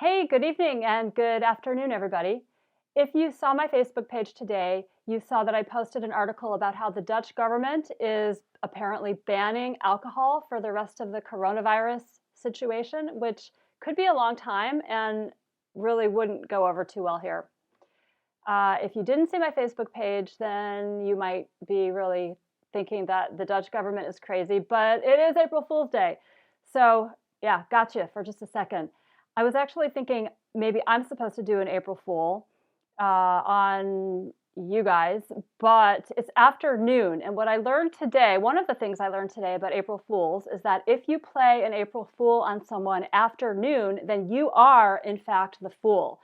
Hey, good evening and good afternoon, everybody. If you saw my Facebook page today, you saw that I posted an article about how the Dutch government is apparently banning alcohol for the rest of the coronavirus situation, which could be a long time and really wouldn't go over too well here. If you didn't see my Facebook page, then you might be really thinking that the Dutch government is crazy, but it is April Fool's Day. So, yeah, gotcha for just a second. I was actually thinking maybe I'm supposed to do an April Fool on you guys, but it's afternoon. And what I learned today, one of the things I learned today about April Fools is that if you play an April Fool on someone after noon, then you are, in fact, the fool.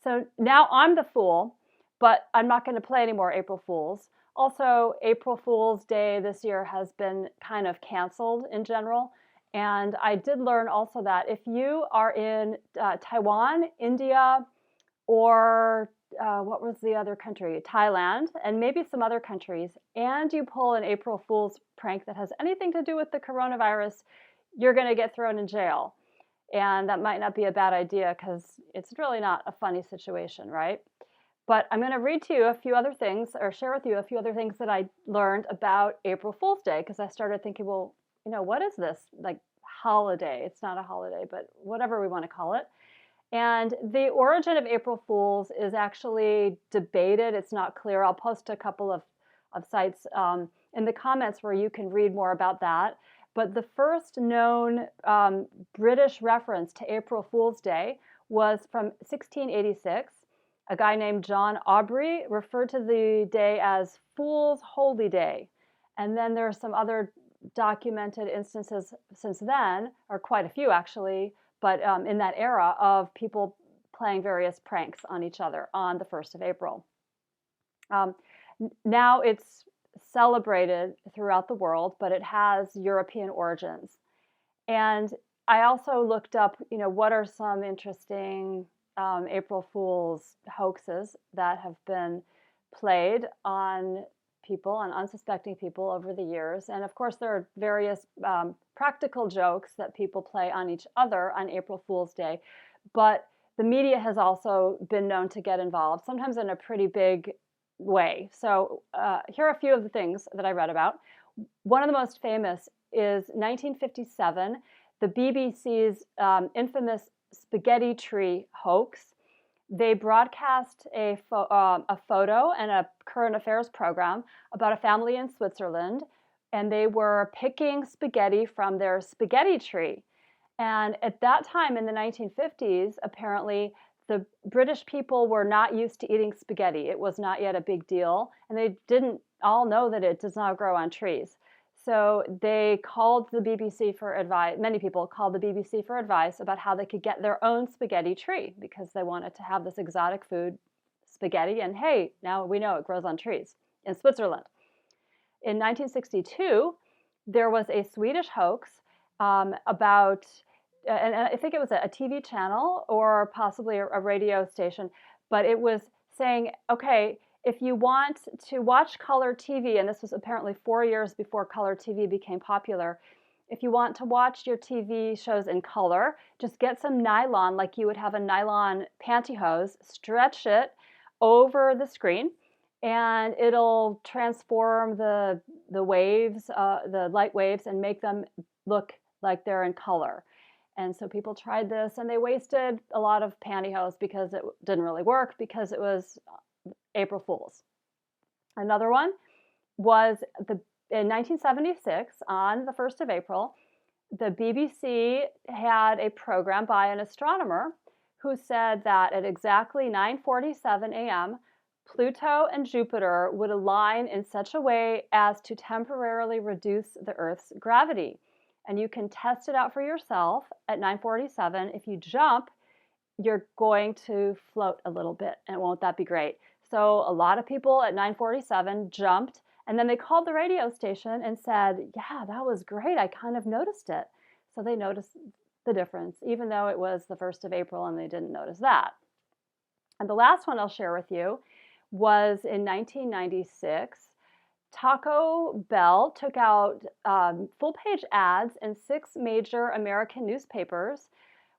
So now I'm the fool, but I'm not going to play any more April Fools. Also, April Fool's Day this year has been kind of canceled in general. And I did learn also that if you are in Taiwan, India, or what was the other country? Thailand, and maybe some other countries, and you pull an April Fool's prank that has anything to do with the coronavirus, you're going to get thrown in jail. And that might not be a bad idea because it's really not a funny situation, right? But I'm going to read to you a few other things or share with you a few other things that I learned about April Fool's Day because I started thinking, well, what is this like holiday? It's not a holiday, but whatever we want to call it. And the origin of April Fools is actually debated. It's not clear. I'll post a couple of sites in the comments where you can read more about that. But the first known British reference to April Fool's Day was from 1686. A guy named John Aubrey referred to the day as Fool's Holy Day. And then there are some other documented instances since then, or quite a few actually, but in that era of people playing various pranks on each other on the 1st of April. Now it's celebrated throughout the world, but it has European origins. And I also looked up, what are some interesting April Fool's hoaxes that have been played on people, on unsuspecting people over the years. And of course, there are various practical jokes that people play on each other on April Fool's Day. But the media has also been known to get involved, sometimes in a pretty big way. So here are a few of the things that I read about. One of the most famous is 1957, the BBC's infamous spaghetti tree hoax. They broadcast a photo and a current affairs program about a family in Switzerland, and they were picking spaghetti from their spaghetti tree. And at that time in the 1950s, apparently, the British people were not used to eating spaghetti. It was not yet a big deal, and they didn't all know that it does not grow on trees. So they called the BBC for advice. Many people called the BBC for advice about how they could get their own spaghetti tree because they wanted to have this exotic food, spaghetti. And hey, now we know it grows on trees in Switzerland. In 1962, there was a Swedish hoax about, and I think it was a TV channel or possibly a radio station, but it was saying, okay, if you want to watch color TV, and this was apparently 4 years before color TV became popular, if you want to watch your TV shows in color, just get some nylon, like you would have a nylon pantyhose, stretch it over the screen, and it'll transform the waves, the light waves, and make them look like they're in color. And so people tried this, and they wasted a lot of pantyhose because it didn't really work because it was April Fools. Another one was in 1976, on the 1st of April, the BBC had a program by an astronomer who said that at exactly 9:47 a.m., Pluto and Jupiter would align in such a way as to temporarily reduce the Earth's gravity. And you can test it out for yourself at 9:47. If you jump, you're going to float a little bit, and won't that be great? So a lot of people at 9:47 jumped, and then they called the radio station and said, yeah, that was great. I kind of noticed it. So they noticed the difference, even though it was the 1st of April and they didn't notice that. And the last one I'll share with you was in 1996. Taco Bell took out full-page ads in 6 major American newspapers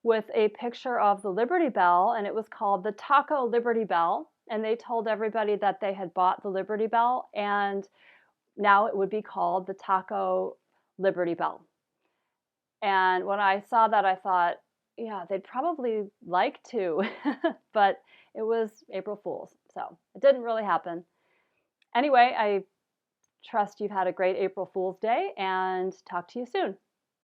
with a picture of the Liberty Bell, and it was called the Taco Liberty Bell. And they told everybody that they had bought the Liberty Bell, and now it would be called the Taco Liberty Bell. And when I saw that, I thought, yeah, they'd probably like to, but it was April Fool's, so it didn't really happen. Anyway, I trust you've had a great April Fool's Day, and talk to you soon.